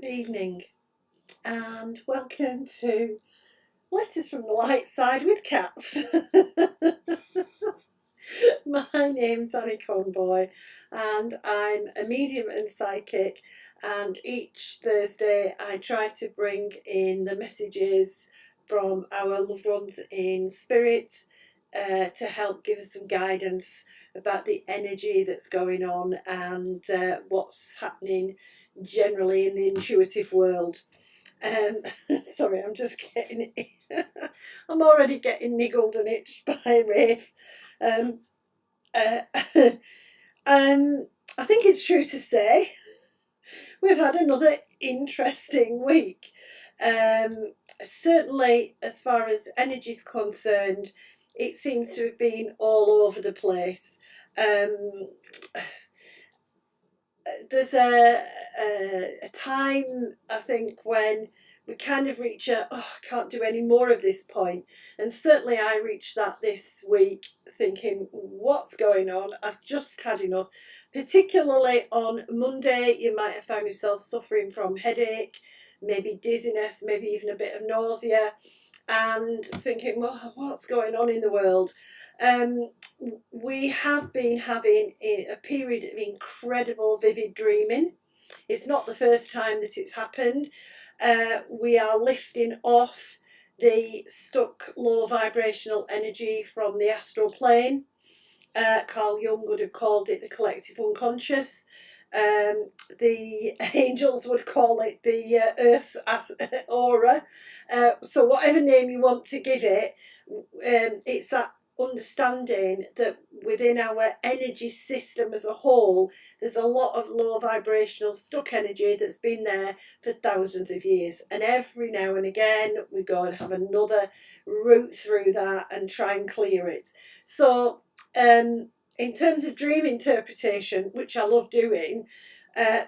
Good evening and welcome to Letters from the Light Side with Cats. My name's Annie Conboy and I'm a medium and psychic, and each Thursday I try to bring in the messages from our loved ones in spirit to help give us some guidance about the energy that's going on and what's happening generally in the intuitive world. Um, Sorry, I'm just getting. I'm already getting niggled and itched by Rafe. Um, uh, I think it's true to say we've had another interesting week. Certainly, as far as energy is concerned, it seems to have been all over the place. Um, there's a time, I think, when we kind of reach I can't do any more of this point. And certainly I reached that this week, thinking, what's going on? I've just had enough. Particularly on Monday, you might have found yourself suffering from headache, maybe dizziness, maybe even a bit of nausea, and thinking, well, what's going on in the world? Um, we have been having a period of incredible vivid dreaming. It's not the first time that it's happened. We are lifting off the stuck low vibrational energy from the astral plane. Carl Jung would have called it the collective unconscious. The angels would call it the Earth's aura. So whatever name you want to give it, it's that understanding that within our energy system as a whole, there's a lot of low vibrational stuck energy that's been there for thousands of years. And every now and again, we go and have another route through that and try and clear it. So, in terms of dream interpretation, which I love doing,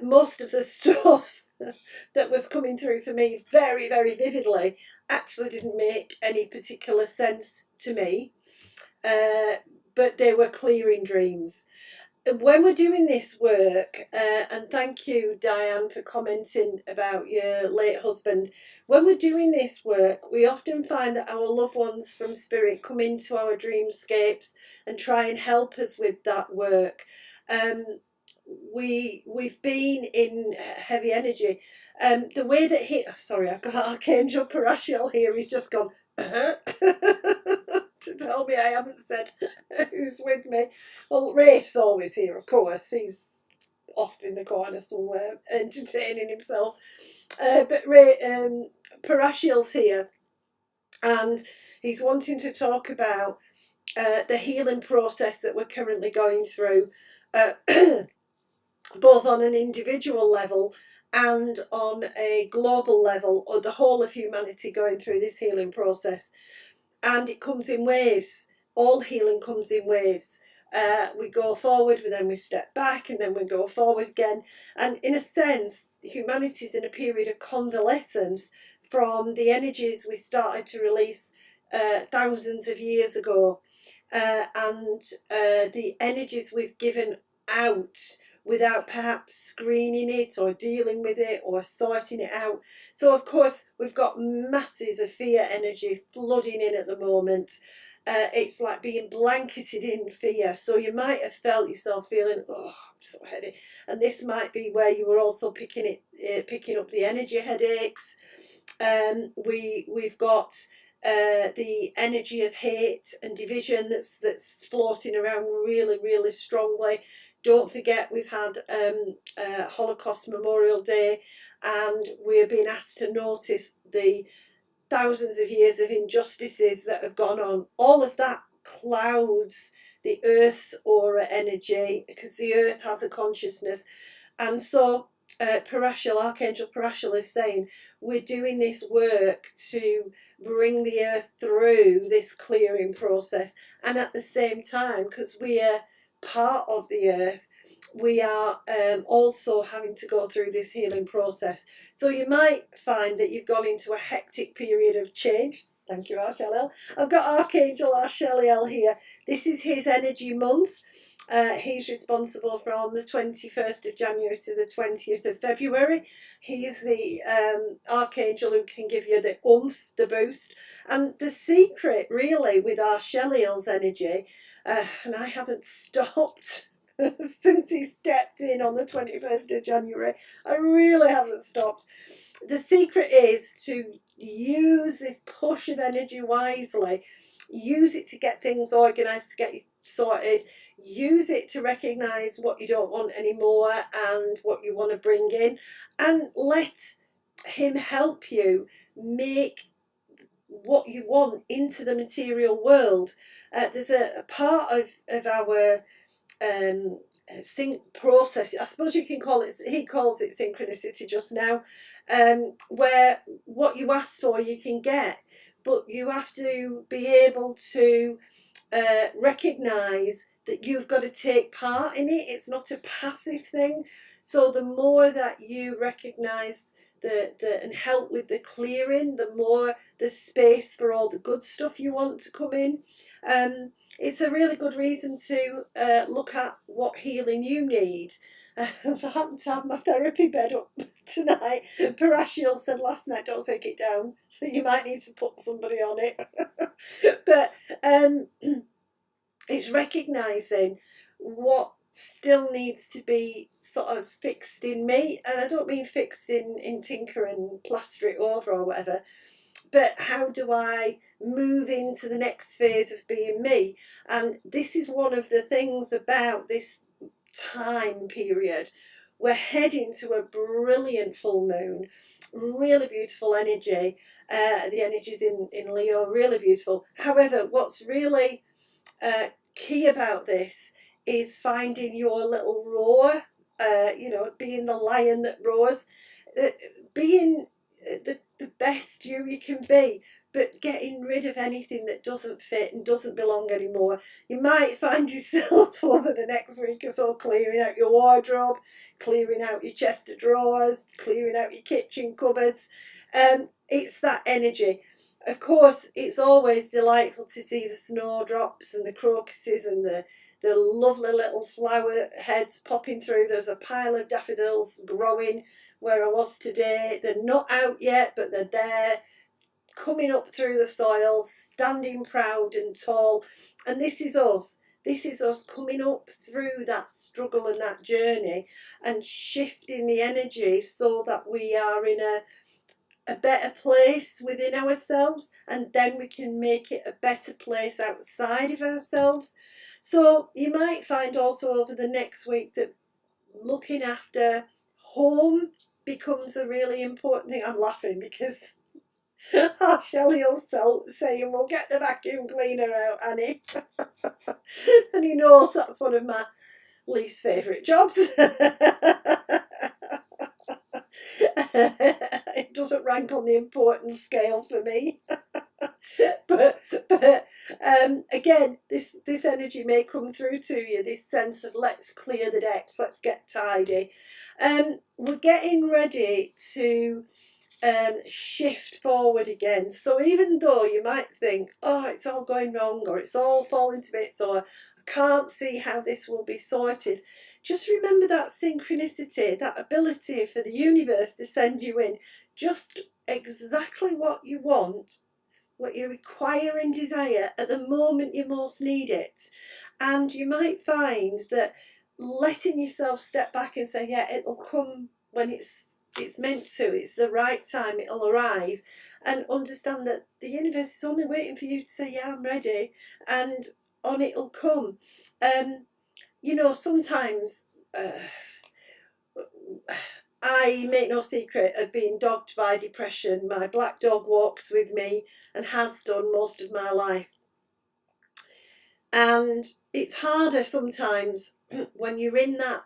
most of the stuff that was coming through for me very, very vividly actually didn't make any particular sense to me, but they were clearing dreams. When we're doing this work, and thank you, Diane, for commenting about your late husband. When we're doing this work, we often find that our loved ones from spirit come into our dreamscapes and try and help us with that work. We've been in heavy energy. The way that sorry, I've got Archangel Parashiel here. He's just gone to tell me I haven't said who's with me. Well, Rafe's always here, of course. He's off in the corner somewhere entertaining himself. But Parashiel's here, and he's wanting to talk about the healing process that we're currently going through, both on an individual level and on a global level, or the whole of humanity going through this healing process. And it comes in waves. All healing comes in waves. We go forward, but then we step back, and then we go forward again. And in a sense, humanity's in a period of convalescence from the energies we started to release thousands of years ago, and the energies we've given out without perhaps screening it or dealing with it or sorting it out. So of course we've got masses of fear energy flooding in at the moment. It's like being blanketed in fear. So you might have felt yourself feeling, oh, I'm so heavy. And this might be where you were also picking up the energy headaches. We've got the energy of hate and division that's floating around really, really strongly. Don't forget, we've had Holocaust Memorial Day, and we're being asked to notice the thousands of years of injustices that have gone on. All of that clouds the Earth's aura energy, because the Earth has a consciousness. And so Archangel Parashiel is saying, we're doing this work to bring the Earth through this clearing process. And at the same time, because we are part of the Earth, we are also having to go through this healing process. So you might find that you've gone into a hectic period of change. Thank you, Archeliel. I've got Archangel Archeliel here. This is his energy month. He's responsible from the 21st of January to the 20th of February. He's the archangel who can give you the oomph, the boost. And the secret, really, with our Shelley's energy, and I haven't stopped since he stepped in on the 21st of January, I really haven't stopped. The secret is to use this push of energy wisely, use it to get things organised, to get you sorted, use it to recognise what you don't want anymore and what you want to bring in, and let him help you make what you want into the material world. There's a part of our sync process, I suppose you can call it, he calls it synchronicity just now, where what you ask for you can get, but you have to be able to recognise that you've got to take part in it. It's not a passive thing. So the more that you recognise and help with the clearing, the more the space for all the good stuff you want to come in. It's a really good reason to look at what healing you need. I happen to have my therapy bed up tonight. Parashiel said last night, don't take it down. You might need to put somebody on it. But it's recognising what still needs to be sort of fixed in me. And I don't mean fixed in tinker and plaster it over or whatever, but how do I move into the next phase of being me? And this is one of the things about this time period. We're heading to a brilliant full moon, really beautiful energy. The energies in Leo, really beautiful. However, what's really key about this is finding your little roar, being the lion that roars, being the best you can be, but getting rid of anything that doesn't fit and doesn't belong anymore. You might find yourself over the next week or so clearing out your wardrobe, clearing out your chest of drawers, clearing out your kitchen cupboards. It's that energy. Of course, it's always delightful to see the snowdrops and the crocuses and the lovely little flower heads popping through. There's a pile of daffodils growing where I was today. They're not out yet, but they're there, coming up through the soil, standing proud and tall. And this is us. This is us coming up through that struggle and that journey and shifting the energy so that we are in a better place within ourselves, and then we can make it a better place outside of ourselves. So you might find also over the next week that looking after home becomes a really important thing. I'm laughing because Shelley will say, we'll get the vacuum cleaner out, Annie. And he knows that's one of my least favourite jobs. It doesn't rank on the importance scale for me. but again, this energy may come through to you, this sense of let's clear the decks, let's get tidy. We're getting ready to shift forward again. So even though you might think, oh, it's all going wrong, or it's all falling to bits, or I can't see how this will be sorted, just remember that synchronicity, that ability for the universe to send you in just exactly what you want, what you require and desire at the moment you most need it. And you might find that letting yourself step back and say, yeah, it'll come when it's meant to, it's the right time, it'll arrive, and understand that the universe is only waiting for you to say, yeah, I'm ready, and on it'll come. Sometimes I make no secret of being dogged by depression. My black dog walks with me and has done most of my life. And it's harder sometimes when you're in that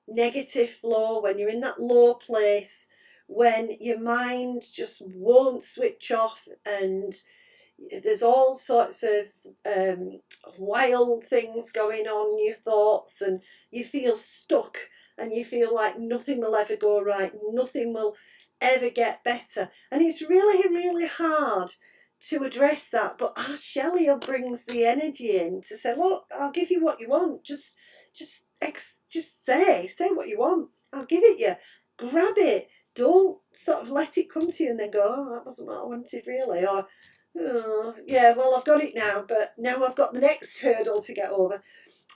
negative flow, when you're in that low place, when your mind just won't switch off and there's all sorts of wild things going on in your thoughts, and you feel stuck and you feel like nothing will ever go right, nothing will ever get better. And it's really, really hard to address that. But our Shelley brings the energy in to say, look, I'll give you what you want. Just say what you want. I'll give it you. Grab it. Don't sort of let it come to you and then go, oh, that wasn't what I wanted really. Or, oh, yeah, well, I've got it now, but now I've got the next hurdle to get over.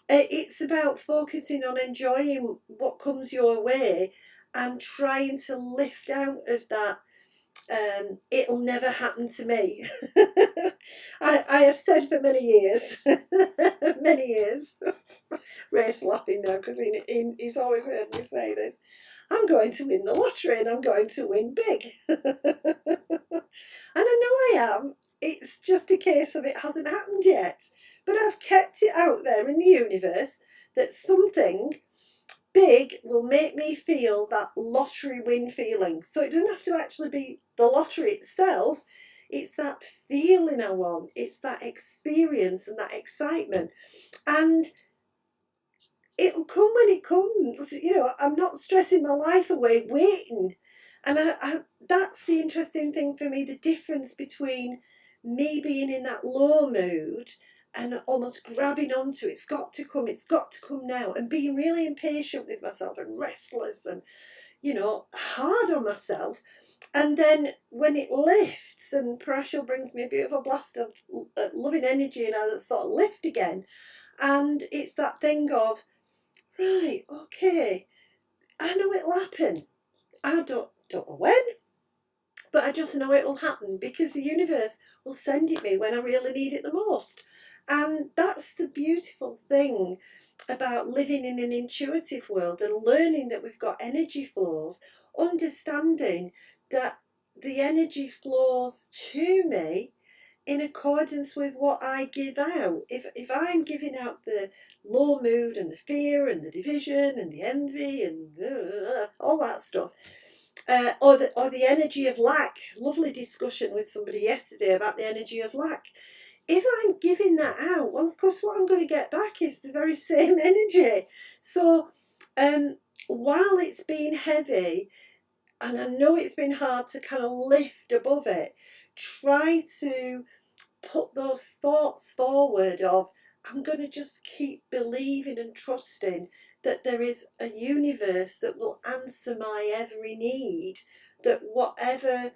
It's about focusing on enjoying what comes your way and trying to lift out of that. It'll never happen to me. I have said for many years, many years, Ray's laughing now because he's always heard me say this, I'm going to win the lottery and I'm going to win big. And I know I am. It's just a case of it hasn't happened yet. But I've kept it out there in the universe that something big will make me feel that lottery win feeling. So it doesn't have to actually be the lottery itself. It's that feeling I want. It's that experience and that excitement. And it'll come when it comes. You know, I'm not stressing my life away waiting. And that's the interesting thing for me, the difference between me being in that low mood and almost grabbing onto it's got to come now, and being really impatient with myself and restless and, you know, hard on myself. And then when it lifts and Parashil brings me a beautiful blast of loving energy and I sort of lift again, and it's that thing of, right, okay, I know it'll happen. I don't know when, but I just know it will happen because the universe will send it me when I really need it the most. And that's the beautiful thing about living in an intuitive world and learning that we've got energy flows, understanding that the energy flows to me in accordance with what I give out. If I'm giving out the low mood and the fear and the division and the envy and all that stuff, or the energy of lack. Lovely discussion with somebody yesterday about the energy of lack. If I'm giving that out, well, of course, what I'm going to get back is the very same energy. So, while it's been heavy, and I know it's been hard to kind of lift above it, try to put those thoughts forward of, I'm going to just keep believing and trusting that there is a universe that will answer my every need, that whatever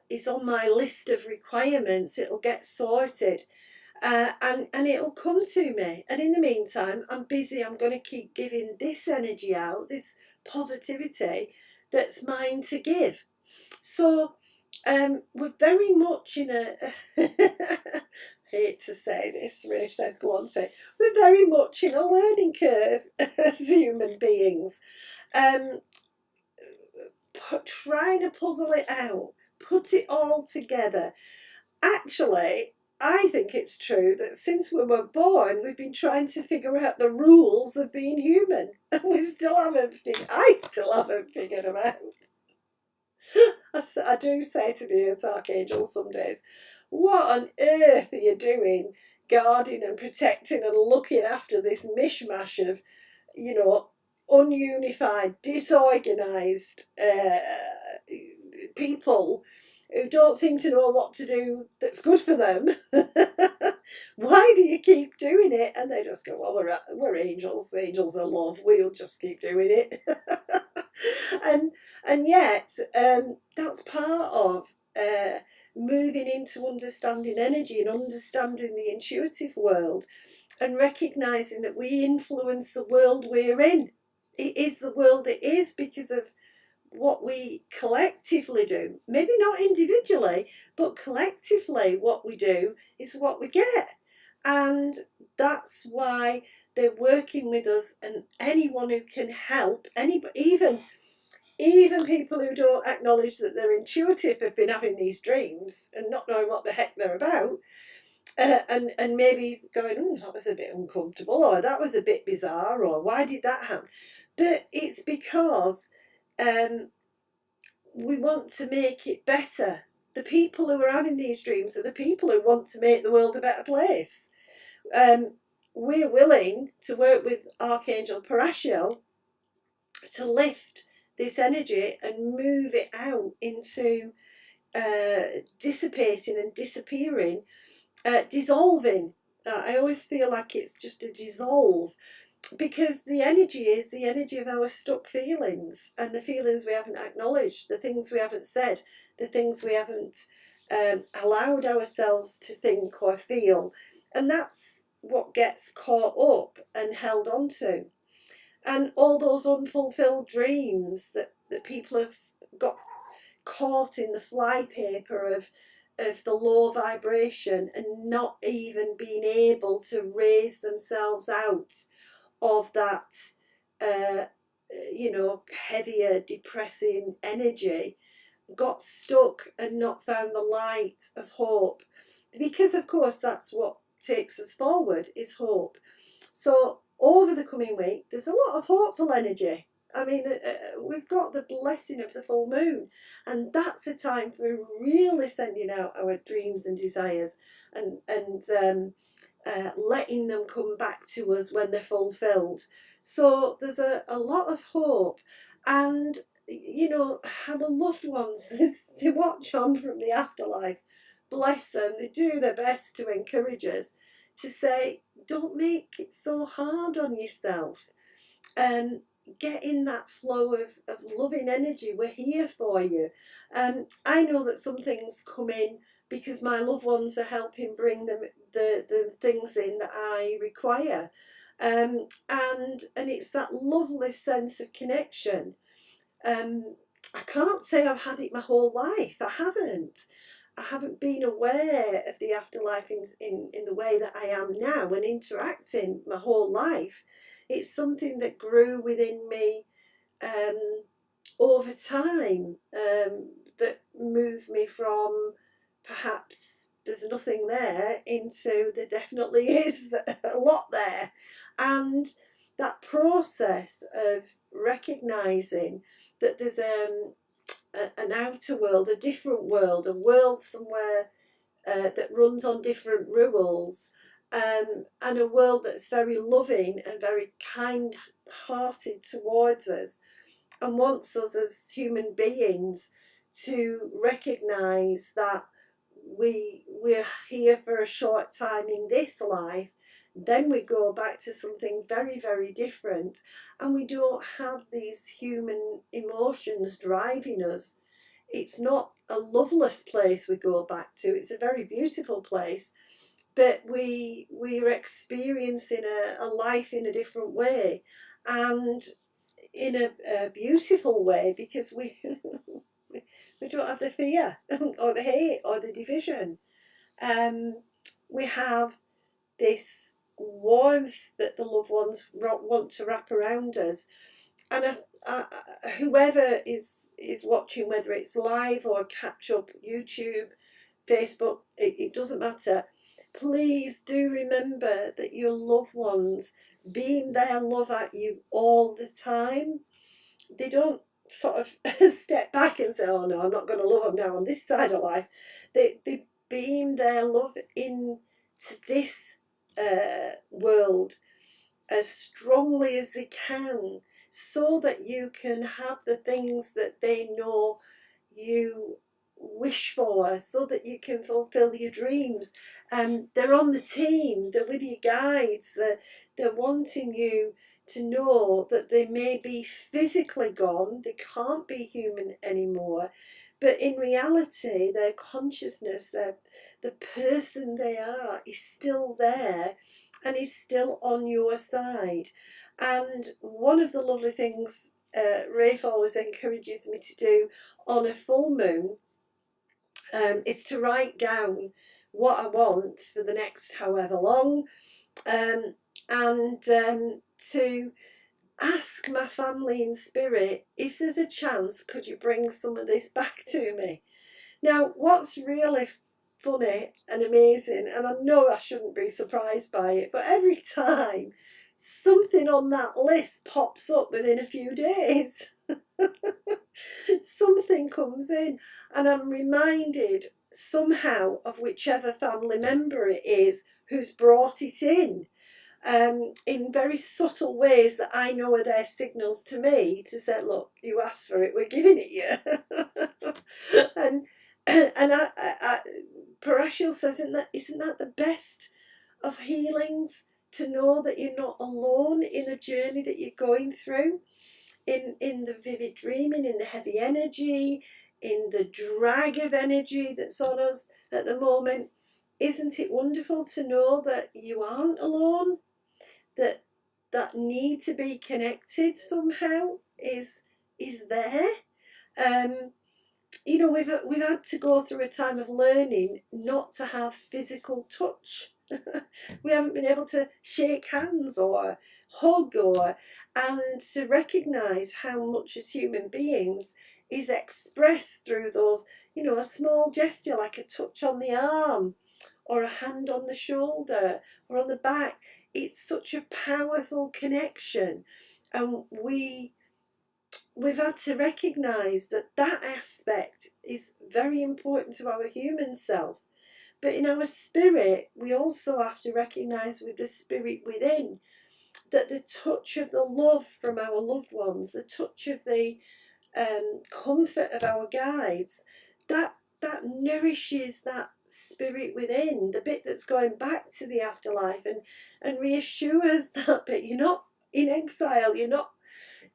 is on my list of requirements, it'll get sorted. And it'll come to me. And in the meantime, I'm busy. I'm going to keep giving this energy out, this positivity that's mine to give. So we're very much in a hate to say this, Ray says, go on, say, we're very much in a learning curve as human beings. Trying to puzzle it out, put it all together. Actually, I think it's true that since we were born, we've been trying to figure out the rules of being human, and I still haven't figured them out. I do say to the Earth Archangel some days, what on earth are you doing guarding and protecting and looking after this mishmash of, you know, ununified, disorganised people who don't seem to know what to do that's good for them? Why do you keep doing it? And they just go, well, we're angels. Angels are love. We'll just keep doing it. and yet, that's part of moving into understanding energy and understanding the intuitive world and recognising that we influence the world we're in. It is the world it is because of what we collectively do. Maybe not individually, but collectively what we do is what we get. And that's why they're working with us, and anyone who can help, anybody, even people who don't acknowledge that they're intuitive have been having these dreams and not knowing what the heck they're about. And maybe going, oh, that was a bit uncomfortable, or that was a bit bizarre, or why did that happen? But it's because we want to make it better. The people who are having these dreams are the people who want to make the world a better place. We're willing to work with Archangel Parashil to lift this energy and move it out into dissipating and disappearing, dissolving. I always feel like it's just a dissolve, because the energy is the energy of our stuck feelings, and the feelings we haven't acknowledged, the things we haven't said, the things we haven't allowed ourselves to think or feel. And that's what gets caught up and held on to. And all those unfulfilled dreams that people have got caught in the flypaper of the low vibration, and not even being able to raise themselves out of that uh, heavier, depressing energy, got stuck and not found the light of hope. Because of course that's what takes us forward, is hope. So over the coming week there's a lot of hopeful energy. I mean, we've got the blessing of the full moon, and that's a time for really sending out our dreams and desires, and letting them come back to us when they're fulfilled. So there's a lot of hope. And our loved ones, they watch on from the afterlife. Bless them, they do their best to encourage us, to say, don't make it so hard on yourself. Get in that flow of loving energy. We're here for you. I know that some things come in because my loved ones are helping bring them the things in that I require. And it's that lovely sense of connection. I can't say I've had it my whole life. I haven't. I haven't been aware of the afterlife in the way that I am now and interacting my whole life. It's something that grew within me over time, that moved me from perhaps there's nothing there into there definitely is a lot there. And that process of recognising that there's an outer world, a different world, a world somewhere that runs on different rules, and a world that's very loving and very kind hearted towards us, and wants us as human beings to recognise that we're here for a short time in this life, then we go back to something very, very different, and we don't have these human emotions driving us. It's not a loveless place we go back to, it's a very beautiful place, but we're experiencing a life in a different way, and in a beautiful way, because we don't have the fear or the hate or the division. We have this warmth that the loved ones want to wrap around us. And whoever is watching, whether it's live or catch up, YouTube, Facebook, it doesn't matter. Please do remember that your loved ones beam their love at you all the time. They don't sort of step back and say, oh no, I'm not going to love them now on this side of life. They beam their love into this world as strongly as they can, so that you can have the things that they know you wish for, so that you can fulfill your dreams. They're on the team, they're with your guides, they're wanting you to know that they may be physically gone, they can't be human anymore, but in reality their consciousness, the person they are, is still there and is still on your side. And one of the lovely things Rafe always encourages me to do on a full moon is to write down what I want for the next however long, and to ask my family in spirit, if there's a chance, could you bring some of this back to me? Now, what's really funny and amazing, and I know I shouldn't be surprised by it, but every time something on that list pops up within a few days. Something comes in, and I'm reminded somehow of whichever family member it is who's brought it in very subtle ways that I know are their signals to me to say, look, you asked for it, we're giving it you. and And Parashil says, isn't that the best of healings? To know that you're not alone in a journey that you're going through, in the vivid dreaming, in the heavy energy, in the drag of energy that's on us at the moment. Isn't it wonderful to know that you aren't alone? That that need to be connected somehow is there. Um, we've had to go through a time of learning not to have physical touch. We haven't been able to shake hands or hug, or and to recognise how much as human beings is expressed through those, a small gesture like a touch on the arm or a hand on the shoulder or on the back. It's such a powerful connection, and we've had to recognise that aspect is very important to our human self. But in our spirit, we also have to recognise, with the spirit within, that the touch of the love from our loved ones, the touch of the comfort of our guides, that nourishes that spirit within, the bit that's going back to the afterlife, and reassures that bit you're not in exile, you're not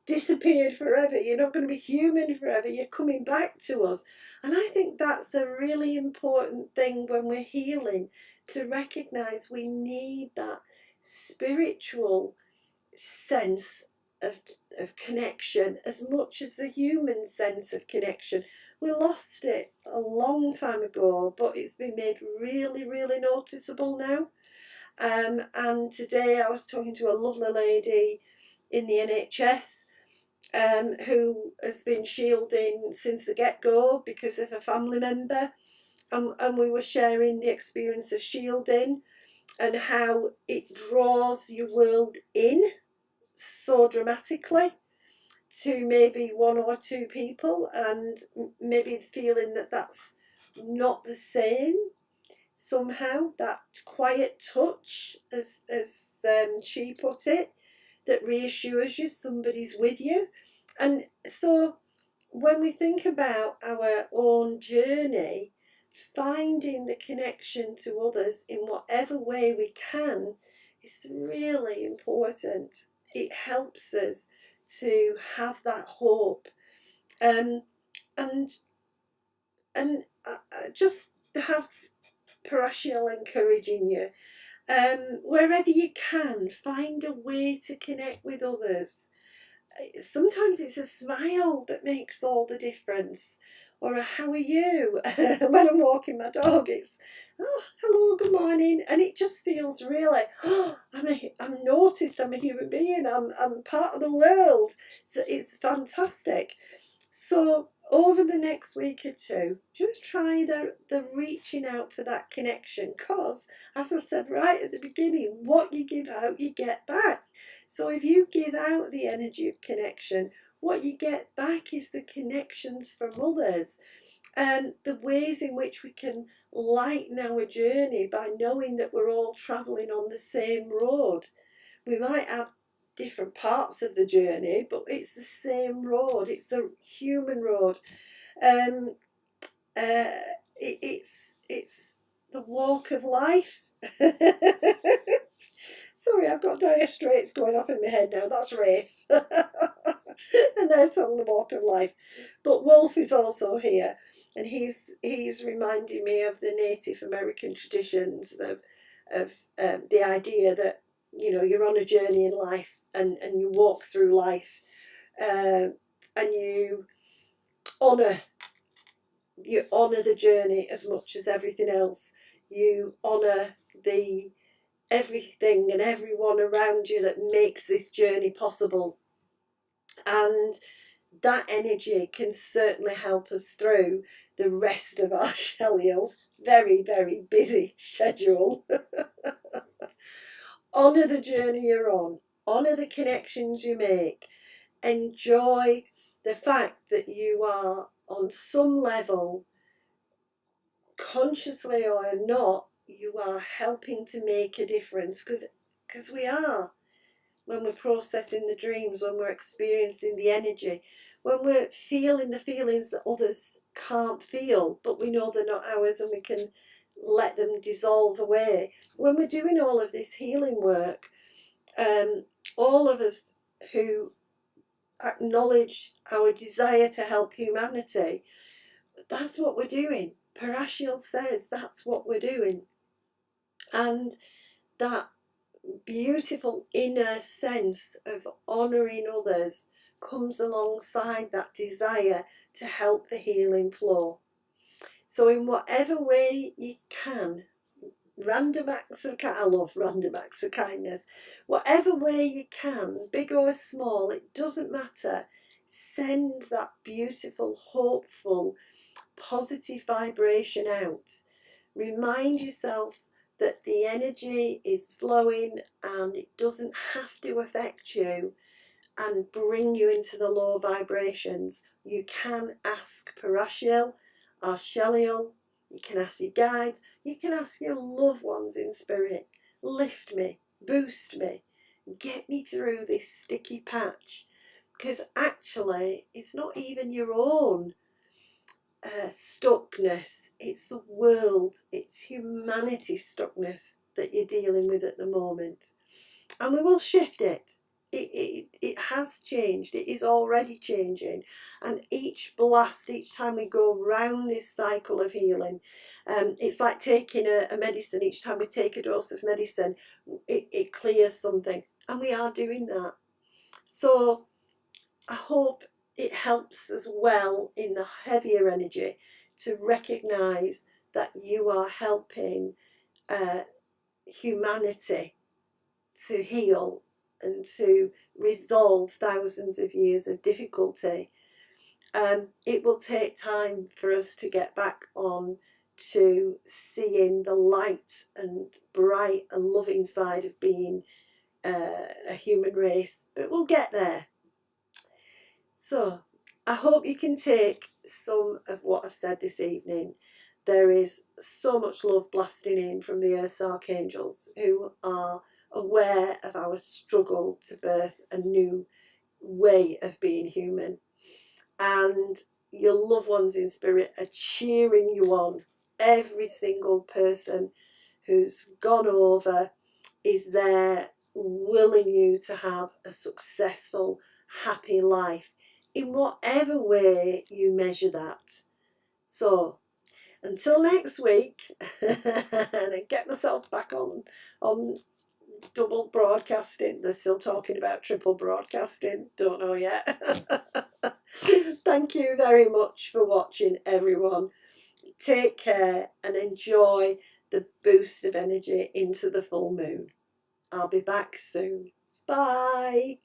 disappeared forever, you're not going to be human forever, you're coming back to us. And I think that's a really important thing when we're healing, to recognise we need that spiritual sense of connection as much as the human sense of connection. We lost it a long time ago, but it's been made really, really noticeable now. And today I was talking to a lovely lady in the NHS, who has been shielding since the get-go because of a family member, and we were sharing the experience of shielding and how it draws your world in so dramatically to maybe one or two people, and maybe feeling that that's not the same somehow, that quiet touch, as she put it, that reassures you somebody's with you. And so when we think about our own journey, finding the connection to others in whatever way we can is really important. It helps us to have that hope, um, and just have Parashil encouraging you, wherever you can, find a way to connect with others. Sometimes it's a smile that makes all the difference, or a how are you. When I'm walking my dog, it's hello, good morning, and it just feels really, I'm noticed, I'm a human being, I'm part of the world. So it's fantastic. So over the next week or two, just try the reaching out for that connection, because, as I said right at the beginning, what you give out, you get back. So if you give out the energy of connection, what you get back is the connections from others, and the ways in which we can lighten our journey by knowing that we're all travelling on the same road. We might have different parts of the journey, but it's the same road. It's the human road. Um, it's the walk of life. Sorry, I've got dire straits going off in my head now. That's Rafe. And that's on the walk of life. But Wolf is also here, and he's reminding me of the Native American traditions of the idea that you're on a journey in life, and you walk through life, and honour you honour the journey as much as everything else. You honour the everything and everyone around you that makes this journey possible, and that energy can certainly help us through the rest of our Shelley's very, very busy schedule. Honour the journey you're on, honour the connections you make, enjoy the fact that you are on some level, consciously or not, you are helping to make a difference, because we are. when we're processing the dreams, when we're experiencing the energy, when we're feeling the feelings that others can't feel, but we know they're not ours and we can let them dissolve away. When we're doing all of this healing work, all of us who acknowledge our desire to help humanity, that's what we're doing. Parashiel says that's what we're doing. And that beautiful inner sense of honouring others comes alongside that desire to help the healing flow. So in whatever way you can, random acts of I love random acts of kindness. Whatever way you can, big or small, it doesn't matter. Send that beautiful, hopeful, positive vibration out. Remind yourself that the energy is flowing and it doesn't have to affect you and bring you into the low vibrations. You can ask Parashiel or Sheliel, you can ask your guides, you can ask your loved ones in spirit, lift me, boost me, get me through this sticky patch. Because actually, it's not even your own stuckness, it's the world, it's humanity's stuckness that you're dealing with at the moment. And we will shift it. It has changed, it is already changing. And each blast, each time we go round this cycle of healing, it's like taking a medicine. Each time we take a dose of medicine, it clears something. And we are doing that. So I hope it helps as well in the heavier energy to recognise that you are helping humanity to heal and to resolve thousands of years of difficulty. It will take time for us to get back on to seeing the light and bright and loving side of being a human race, but we'll get there. So I hope you can take some of what I've said this evening. There is so much love blasting in from the Earth's archangels, who are aware of our struggle to birth a new way of being human. And your loved ones in spirit are cheering you on. Every single person who's gone over is there willing you to have a successful, happy life in whatever way you measure that. So until next week, and I get myself back on double broadcasting. They're still talking about triple broadcasting. Don't know yet. Thank you very much for watching, everyone. Take care and enjoy the boost of energy into the full moon. I'll be back soon. Bye.